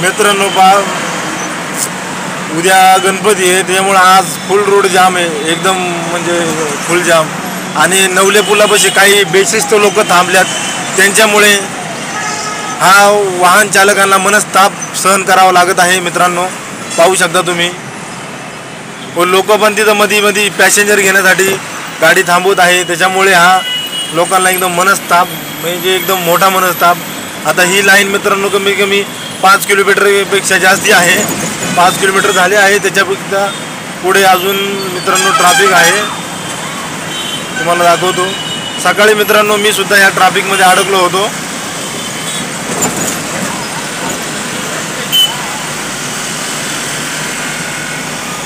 मित्रांनो पहा, उद्या गणपती आहे त्यामुळे आज फुल रोड जाम आहे, एकदम म्हणजे फुल जाम. आणि नवले पुलापाशी काही बेशिस्त लोक थांबल्यात, त्यांच्यामुळे हा वाहन चालकांना मनस्ताप सहन करावा लागत आहे. मित्रांनो पाहू शकता तुम्ही, व लोक पण तिथं मध्ये पॅसेंजर घेण्यासाठी गाडी थांबवत आहे, त्याच्यामुळे हा लोकांना एकदम मनस्ताप म्हणजे एकदम मोठा मनस्ताप. आता ही लाईन मित्रांनो कमी कमी 5 किलोमीटरपेक्षा जास्ती आहे, 5 किलोमीटर झाले आहे. त्याच्यापेक्षा पुढे अजून मित्रांनो ट्रॅफिक आहे, तुम्हाला दाखवतो. सकाळी मित्रांनो मी सुद्धा या ट्रॅफिकमध्ये अडकलो होतो.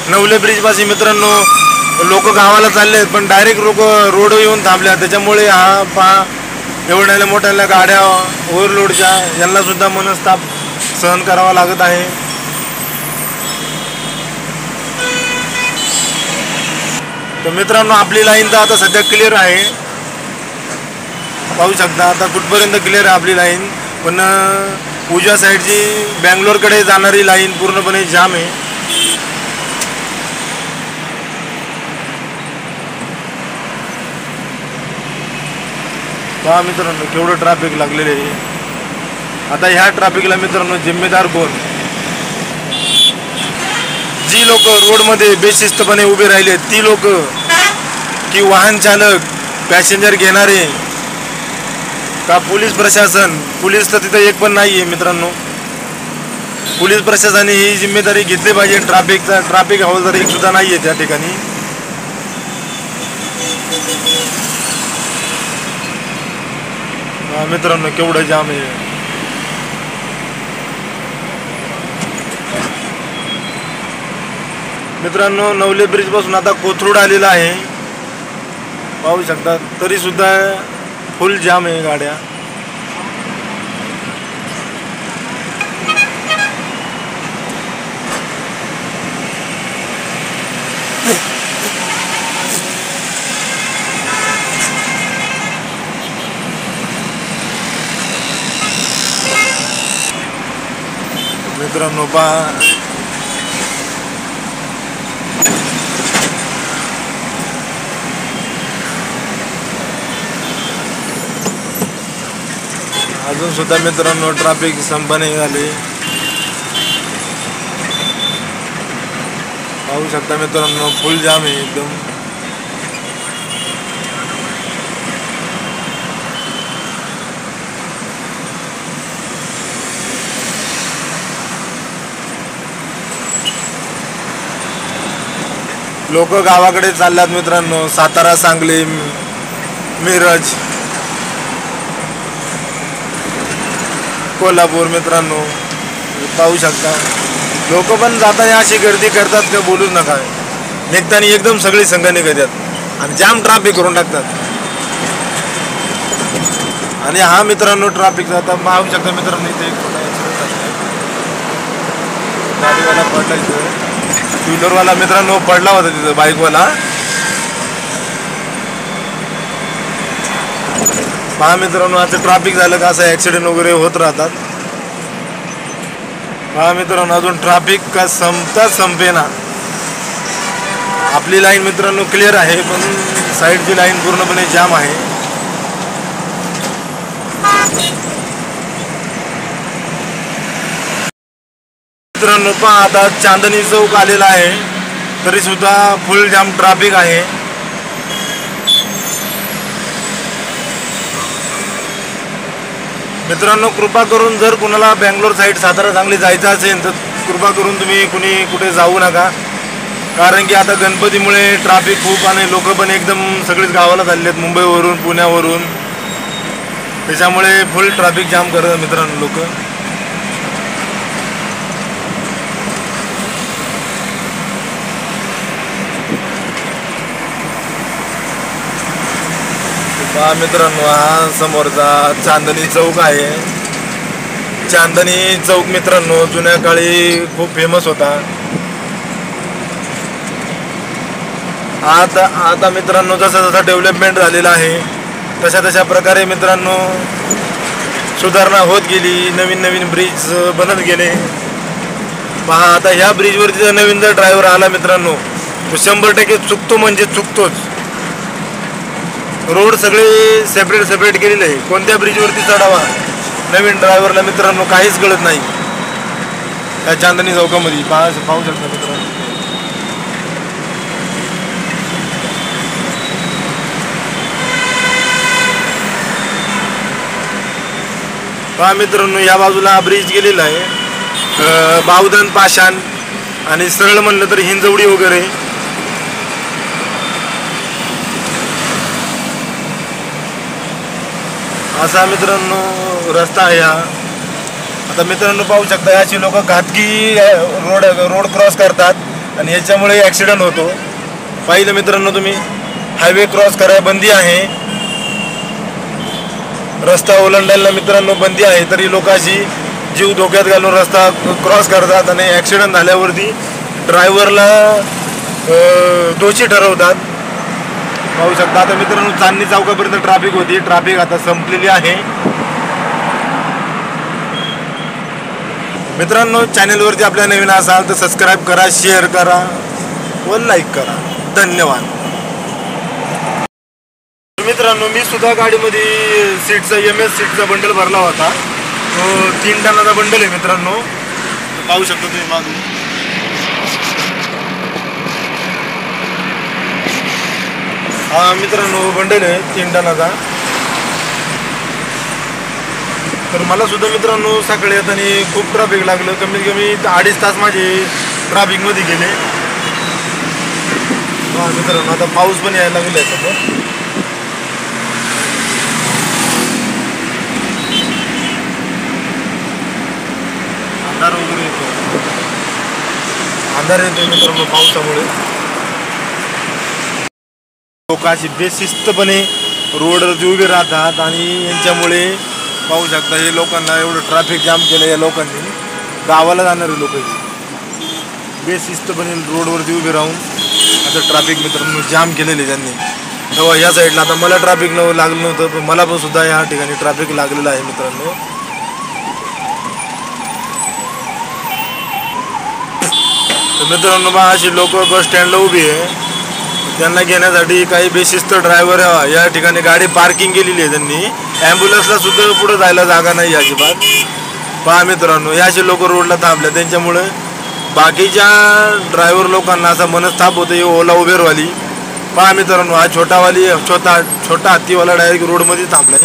नवले ब्रिजपाशी मित्रांनो लोक गावाला चालले आहेत, पण डायरेक्ट लोक रोड येऊन थांबल्या, त्याच्यामुळे हा पहा एवढ्या मोठ्या गाड्या ओव्हरलोडच्या यांना सुद्धा मनस्ताप सहन करावा लागत आहे. तर मित्रांनो आपली लाईन तर आता सध्या क्लिअर आहे, पाहू शकता आता कुठपर्यंत क्लिअर आहे आपली लाईन. पण उजव्या साईडची बँगलोरकडे जाणारी लाईन पूर्णपणे जाम आहे. पहा मित्रांनो केवढं ट्रॅफिक लागलेलं आहे. आता ह्या ट्रॅफिकला मित्रांनो जिम्मेदार कोण? जी लोक रोडमध्ये बेशिस्तपणे उभे राहिले ती लोक, की वाहन चालक, पॅसेंजर घेणारे, का पोलीस प्रशासन? पोलीस तर तिथं एक पण नाही आहे मित्रांनो. पोलीस प्रशासनाने ही जिम्मेदारी घेतली पाहिजे. ट्रॅफिक हवालदार एक सुद्धा नाही आहे त्या ठिकाणी. मित्रांनो केवढं जाम आहे. मित्रांनो नवले ब्रिज पासून आता कोथरूड आलेला आहे, पाहू शकता. तरी सुद्धा फुल जाम आहे गाड्या. मित्रांनो पहा अजून सुद्धा मित्रांनो ट्रॅफिक संपणे झाले, पाहू शकता मित्रांनो फुल जाम आहे एकदम. लोक गावाकडे चालल्यात मित्रांनो, सातारा, सांगली, मिरज, कोल्हापूर. मित्रांनो पाहू शकता लोक पण जाताना अशी गर्दी करतात का बोलूच नका. निघताना एकदम सगळी संघ निघतात आणि जाम ट्रॅफिक करून टाकतात. आणि हा मित्रांनो ट्रॅफिक आता पाहू शकता मित्रांनो, इथे एक गाडीवाला पडला, इथे टू व्हीलरवाला मित्रांनो पडला होता तिथं, बाईकवाला. पहा मित्रांनो असं ट्रॅफिक झालं का असं ॲक्सिडेंट वगैरे होत राहतात. पहा मित्रांनो अजून ट्रॅफिक का संपेना. आपली लाईन मित्रांनो क्लिअर आहे, पण साईडची लाईन पूर्णपणे जाम आहे. मित्रांनो पहा आता चांदणी चौक आलेला आहे, तरी सुद्धा फुल जाम ट्रॅफिक आहे. मित्रांनो कृपा करून जर कुणाला बँगलोर साईड, सातारा, सांगली जायचं असेल तर कृपा करून तुम्ही कुठे जाऊ नका. कारण की आता गणपतीमुळे ट्रॅफिक खूप आणि लोक पण एकदम सगळीच गावाला चालले आहेत, मुंबईवरून, पुण्यावरून. त्याच्यामुळे फुल ट्रॅफिक जाम करतात मित्रांनो लोक. पहा मित्रांनो हा समोरचा चांदणी चौक आहे. चांदणी चौक मित्रांनो जुन्या काळी खूप फेमस होता. आता मित्रांनो जसं डेव्हलपमेंट झालेलं आहे तशा प्रकारे मित्रांनो सुधारणा होत गेली, नवीन नवीन ब्रिज बनत गेले. पहा आता ह्या ब्रिजवरती जर नवीन जर ड्रायव्हर आला मित्रांनो, तो 100% चुकतो म्हणजे चुकतोच. रोड सगळे सेपरेट केलेले आहे. कोणत्या ब्रिजवरती चढावा नवीन ड्रायव्हरला मित्रांनो काहीच कळत नाही. त्या चांदणी चौकामध्ये पाहू शकता मित्रांनो. पहा मित्रांनो, या बाजूला ब्रिज गेलेला आहे, बावधन पाषाण, आणि सरळ म्हणलं तर हिंजवडी वगैरे. असा मित्रांनो रस्ता आहे हा. आता मित्रांनो पाहू शकता, याची लोक घातकी रोड क्रॉस करतात आणि याच्यामुळे ॲक्सिडेंट होतो. पाहिलं मित्रांनो तुम्ही, हायवे क्रॉस करायला बंदी आहे, रस्ता ओलांडायला मित्रांनो बंदी आहे, तरी लोकांची जीव धोक्यात घालून रस्ता क्रॉस करतात आणि ॲक्सिडेंट झाल्यावरती ड्रायव्हरला दोषी ठरवतात. पाहू शकता आता मित्रांनो, चांदणी चौकापर्यंत ट्रॅफिक होती, ट्रॅफिक आता संपलेली आहे. मित्रांनो, चॅनेलवरती आपल्या नवीन असाल तर सबस्क्राईब करा, शेअर करा व लाईक करा. धन्यवाद. मित्रांनो, मी सुद्धा गाडीमध्ये सीटचा MS सीटचा बंडल भरला होता. तो 3 टनाचा बंडल आहे मित्रांनो, पाहू शकता तुम्ही मागून. हा मित्रांनो बंडल आहे 3 टनाचा. तर मला सुद्धा मित्रांनो सकाळी येताना खूप ट्रॅफिक लागलं. कमीत कमी 2.5 तास माझे ट्रॅफिकमध्ये गेले. हा मित्रांनो, आता पाऊस पण यायला लागला आहे समोर. अंधार वगैरे येतो, अंधार येतो मित्रांनो पावसामुळे. लोकांची बेशिस्तपणे रोडवर उभे राहतात आणि यांच्यामुळे पाहू शकता हे लोकांना एवढं ट्रॅफिक जाम केलं. या लोकांनी, गावाला जाणारे लोक बेशिस्तपणे रोडवरती उभे राहून आता ट्रॅफिक मित्रांनो जाम केलेले त्यांनी. तेव्हा या साईडला आता मला ट्रॅफिक लागलं नव्हतं, पण मला पण सुद्धा या ठिकाणी ट्रॅफिक लागलेलं आहे मित्रांनो. तर मित्रांनो बा, अशी लोक बस स्टँडला उभी आहे, त्यांना घेण्यासाठी काही बेशिस्त ड्रायव्हर या ठिकाणी गाडी पार्किंग केलेली आहे त्यांनी. ॲम्ब्युलन्सला सुद्धा पुढे जायला जागा नाही अजिबात. पहा मित्रांनो, या असे लोक रोडला थांबले, त्यांच्यामुळे बाकीच्या ड्रायव्हर लोकांना असा मनस्ताप होतो. हे ओला उबेरवाली पहा मित्रांनो, हा छोटा हत्तीवाला डायरेक्ट रोडमध्ये थांबलाय.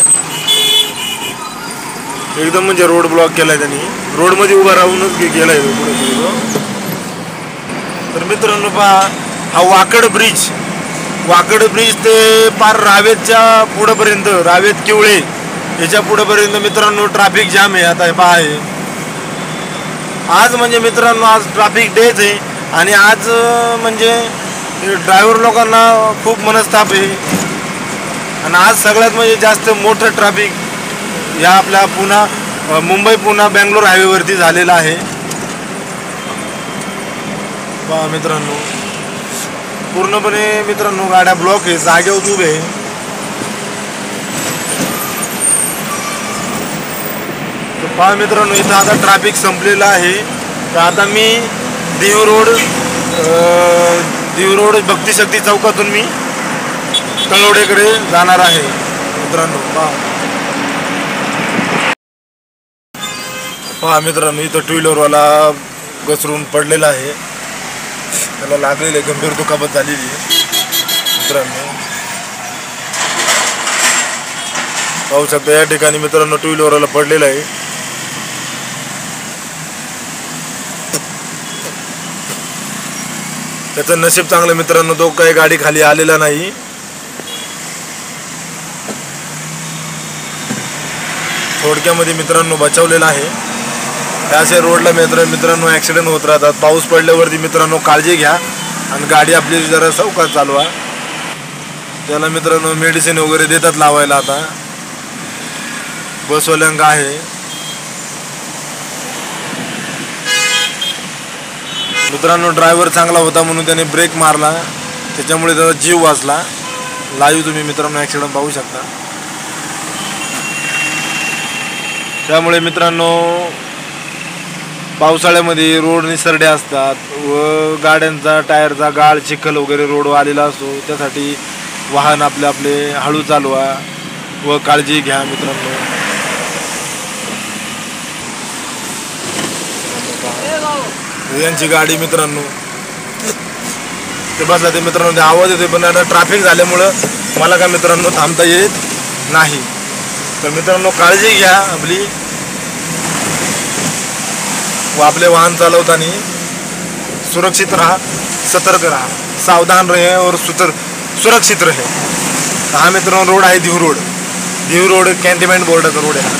एकदम म्हणजे रोड ब्लॉक केलाय त्यांनी, रोडमध्ये उभा राहूनच गेलाय पुढे. तर मित्रांनो पहा, हा वाकड ब्रिज ते पार रावेतच्या पुढेपर्यंत, रावेत किवळे याच्या पुढेपर्यंत मित्रांनो ट्रॅफिक जाम आहे. आता हे पहा, आहे आज म्हणजे मित्रांनो आज ट्रॅफिक डेच आहे आणि आज म्हणजे ड्रायव्हर लोकांना खूप मनस्ताप आहे. आणि आज सगळ्यात म्हणजे जास्त मोठं ट्रॅफिक या आपल्या मुंबई पुणे बेंगलोर हायवेवरती झालेलं आहे. पहा मित्रांनो, पूर्णपणे मित्रांनो गाड्या ब्लॉक आहे, जागेवर उभे आहे. तर पहा मित्रांनो, इथं आता ट्रॅफिक संपलेलं आहे. तर आता मी दीव रोड भक्तिशक्ती चौकातून मी तळवडेकडे जाणार आहे मित्रांनो. पहा मित्रांनो, इथं 2 व्हीलरवाला घसरून पडलेला आहे, त्याला लागलेली गंभीर दुखापत झालेली मित्रांनो. पाहू शकता या ठिकाणी मित्रांनो 2 व्हीलरवाला पडलेला आहे. त्याचं नशीब चांगलं मित्रांनो, तो काही गाडी खाली आलेला नाही. थोडक्यामध्ये मित्रांनो बचावलेला आहे. अशा रोडला मित्रांनो ॲक्सिडेंट होत राहतात. पाऊस पडल्यावरती मित्रांनो काळजी घ्या आणि गाडी आपली जरा सावकाश चालवा. त्याला मित्रांनो मेडिसिन वगैरे देतात लावायला. आता बसवाल्यांका आहे मित्रांनो. ड्रायव्हर चांगला होता म्हणून त्याने ब्रेक मारला, त्याच्यामुळे त्याचा जीव वाचला. लाईव्ह तुम्ही मित्रांनो ॲक्सिडेंट पाहू शकता. त्यामुळे मित्रांनो पावसाळ्यामध्ये रोड निसरडे असतात व गाड्यांचा टायरचा गाळ चिखल वगैरे रोड आलेला असतो. त्यासाठी वाहन आपले आपले हळू चालवा व काळजी घ्या मित्रांनो. यांची गाडी मित्रांनो ते बसला ते मित्रांनो ते आवाज येते पण आता ट्रॅफिक झाल्यामुळं मला काय मित्रांनो थांबता येत नाही. तर मित्रांनो काळजी घ्या आपली व आपले वाहन चालवताना सुरक्षित राहा, सतर्क राहा, सावधान रहे और सुरक्षित रहे. हा मित्रांनो रोड आहे दीव रोड कॅन्टोन्मेंट बोर्डाचा रोड आहे.